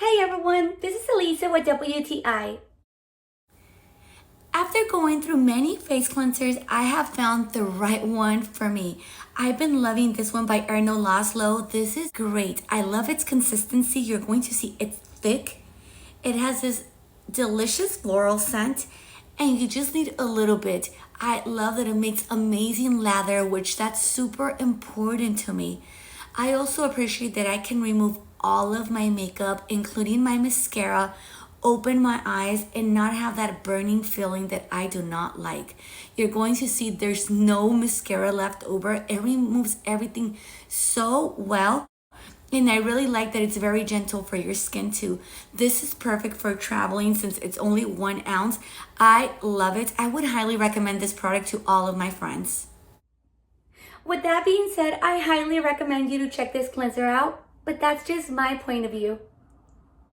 Hey everyone, this is Elisa with WTI. After going through many face cleansers, I have found the right one for me. I've been loving this one by Erno Laszlo. This is great. I love its consistency. You're going to see it's thick. It has this delicious floral scent and you just need a little bit. I love that it makes amazing lather, which that's super important to me. I also appreciate that I can remove all of my makeup, including my mascara, open my eyes and not have that burning feeling that I do not like. You're going to see there's no mascara left over. It removes everything so well. And I really like that it's very gentle for your skin too. This is perfect for traveling since it's only 1 ounce. I love it. I would highly recommend this product to all of my friends. With that being said, I highly recommend you to check this cleanser out, but that's just my point of view.